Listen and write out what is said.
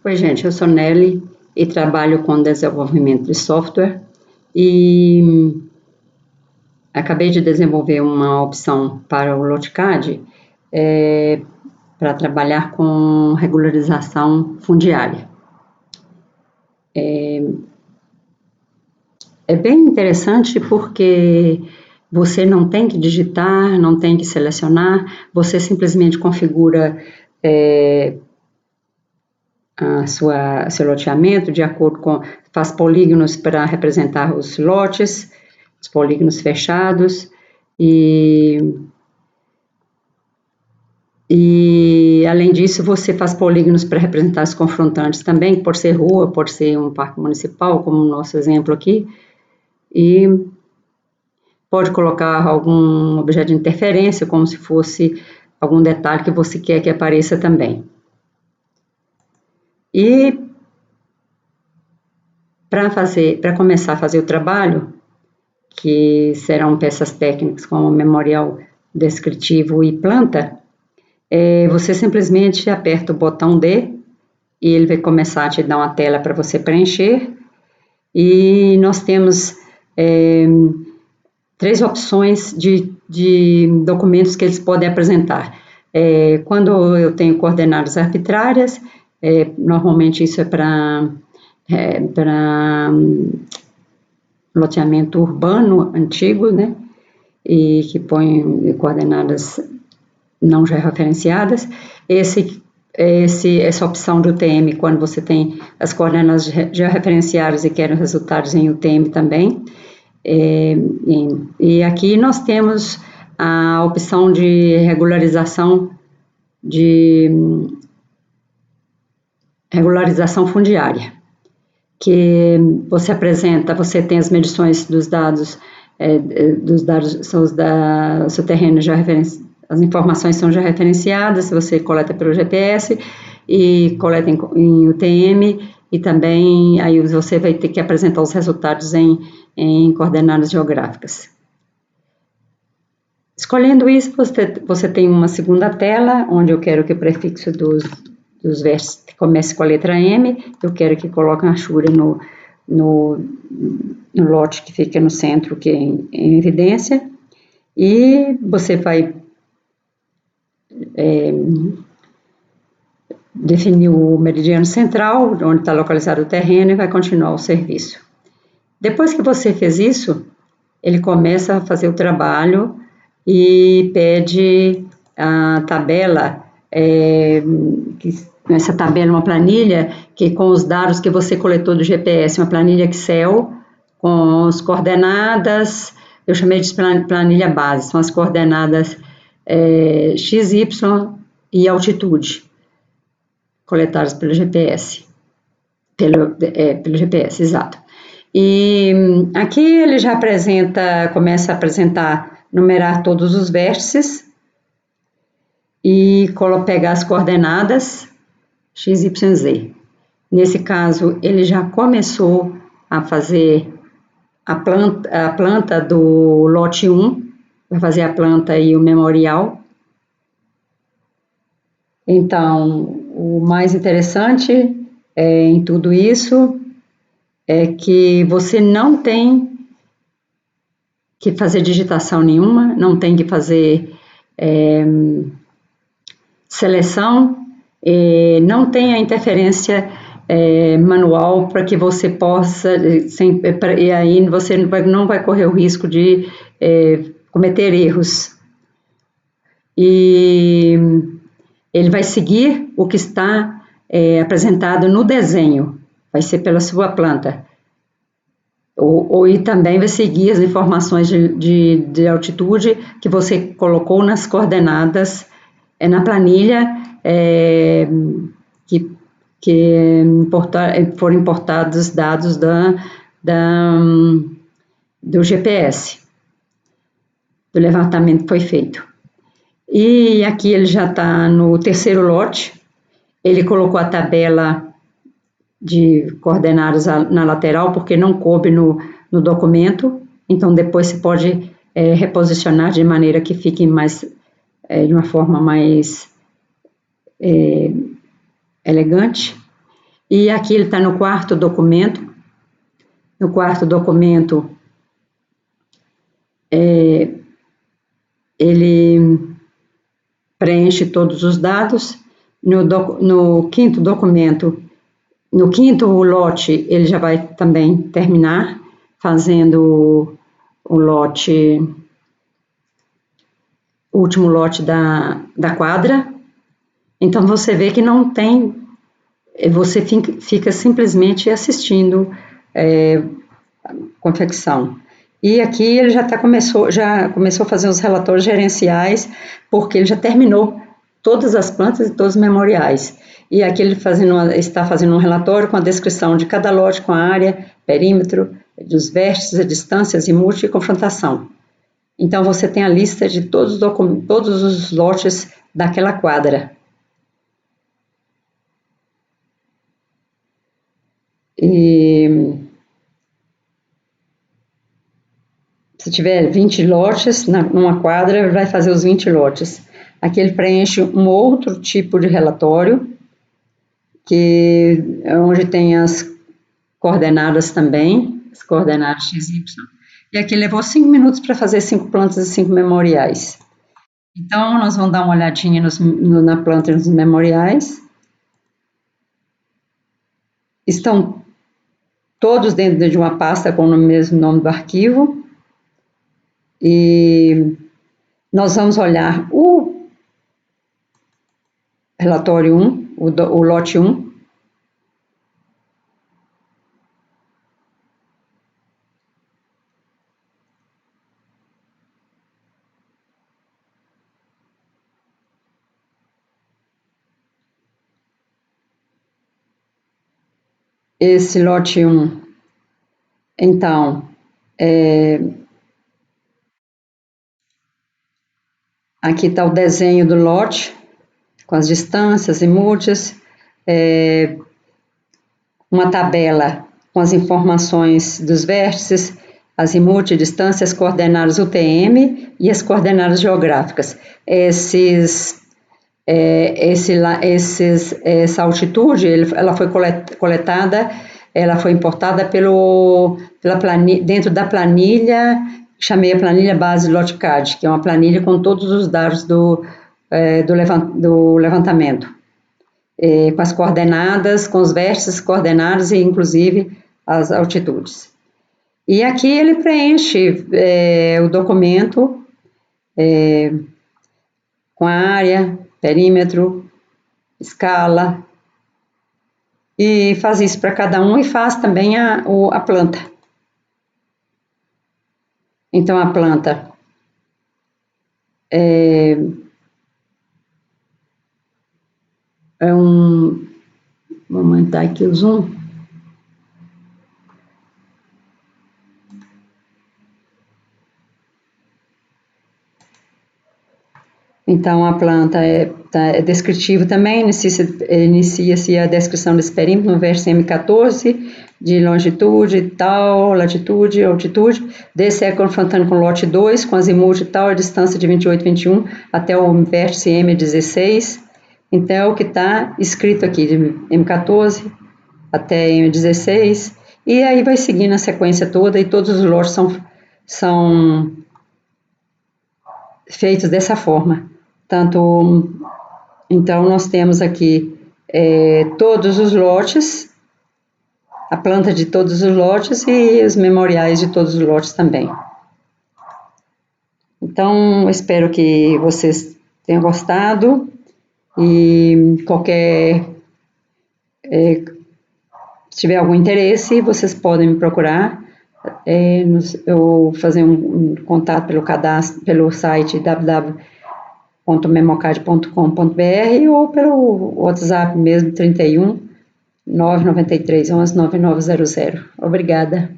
Oi, gente, eu sou Nelly e trabalho com desenvolvimento de software e acabei de desenvolver uma opção para o LoTCAD para trabalhar com regularização fundiária. É bem interessante porque você não tem que digitar, não tem que selecionar, você simplesmente configura seu loteamento de acordo com, faz polígonos para representar os lotes, os polígonos fechados e além disso você faz polígonos para representar os confrontantes também, por ser rua, por ser um parque municipal, como o nosso exemplo aqui, e pode colocar algum objeto de interferência, como se fosse algum detalhe que você quer que apareça também. E para começar a fazer o trabalho, que serão peças técnicas como memorial descritivo e planta, você simplesmente aperta o botão D e ele vai começar a te dar uma tela para você preencher. E nós temos 3 opções de documentos que eles podem apresentar. Quando eu tenho coordenadas arbitrárias, normalmente isso é para loteamento urbano antigo, né? E que põe coordenadas não georreferenciadas. Essa opção do UTM, quando você tem as coordenadas georreferenciadas e quer resultados em UTM também. E aqui nós temos a opção de regularização fundiária, que você tem as medições dos dados seu terreno já as informações são já referenciadas, você coleta pelo GPS e coleta em UTM, e também aí você vai ter que apresentar os resultados em coordenadas geográficas. Escolhendo isso, você tem uma segunda tela, onde eu quero que o prefixo dos vértices comece com a letra M, eu quero que coloque uma achura no lote que fica no centro, que é em evidência, e você vai definir o meridiano central, onde está localizado o terreno, e vai continuar o serviço. Depois que você fez isso, ele começa a fazer o trabalho e pede a tabela, essa tabela é uma planilha que com os dados que você coletou do GPS, uma planilha Excel com as coordenadas, eu chamei de planilha base, são as coordenadas X, Y e altitude, coletadas pelo GPS, pelo GPS, exato. E aqui ele já começa a apresentar, numerar todos os vértices e pegar as coordenadas X, Y, Z. Nesse caso, ele já começou a fazer a planta do lote 1, vai fazer a planta e o memorial. Então, o mais interessante em tudo isso é que você não tem que fazer digitação nenhuma, não tem que fazer seleção, não tem a interferência manual para que você possa, e aí você não vai correr o risco de cometer erros. E ele vai seguir o que está apresentado no desenho, vai ser pela sua planta. E também vai seguir as informações de altitude que você colocou nas coordenadas na planilha que foram importados dados do GPS, do levantamento que foi feito. E aqui ele já está no terceiro lote, ele colocou a tabela de coordenadas na lateral, porque não coube no documento, então depois você pode reposicionar de maneira que fique de uma forma mais elegante. E aqui ele está no quarto documento. No quarto documento, ele preenche todos os dados. No quinto documento, no quinto lote, ele já vai também terminar fazendo o último lote da quadra. Então, você vê que não tem, você fica simplesmente assistindo a confecção. E aqui ele já começou a fazer os relatórios gerenciais, porque ele já terminou todas as plantas e todos os memoriais. E aqui ele está fazendo um relatório com a descrição de cada lote, com a área, perímetro, dos vértices, distâncias, azimute e confrontação. Então, você tem a lista de todos os lotes daquela quadra. E se tiver 20 lotes numa quadra, ele vai fazer os 20 lotes. Aqui ele preenche um outro tipo de relatório, que é onde tem as coordenadas também, as coordenadas x, y. E aqui levou 5 minutos para fazer 5 plantas e 5 memoriais. Então, nós vamos dar uma olhadinha na planta e nos memoriais. Estão todos dentro de uma pasta com o mesmo nome do arquivo. E nós vamos olhar o relatório 1, o lote 1. Esse lote 1, então, aqui está o desenho do lote, com as distâncias e múltiplas, uma tabela com as informações dos vértices, azimuth, distâncias, coordenadas UTM e as coordenadas geográficas. Essa altitude, ela foi coletada, ela foi importada dentro da planilha, chamei a planilha base LotCAD, que é uma planilha com todos os dados do levantamento, com as coordenadas, com os vértices coordenados e inclusive as altitudes. E aqui ele preenche o documento com a área, perímetro, escala, e faz isso para cada um e faz também a planta. Então, a planta vamos aumentar aqui o zoom. Então, a planta é descritiva também, inicia-se a descrição desse perímetro no vértice M14, de longitude, tal, latitude, altitude, desce confrontando com o lote 2, com azimuth e tal, a distância de 28, 21, até o vértice M16. Então, é o que está escrito aqui, de M14 até M16, e aí vai seguindo a sequência toda, e todos os lotes são feitos dessa forma. Então, nós temos aqui todos os lotes, a planta de todos os lotes e os memoriais de todos os lotes também. Então, espero que vocês tenham gostado e se tiver algum interesse, vocês podem me procurar, ou fazer um contato pelo site www.memocad.com.br ou pelo WhatsApp mesmo, 31 993 11 9900. Obrigada.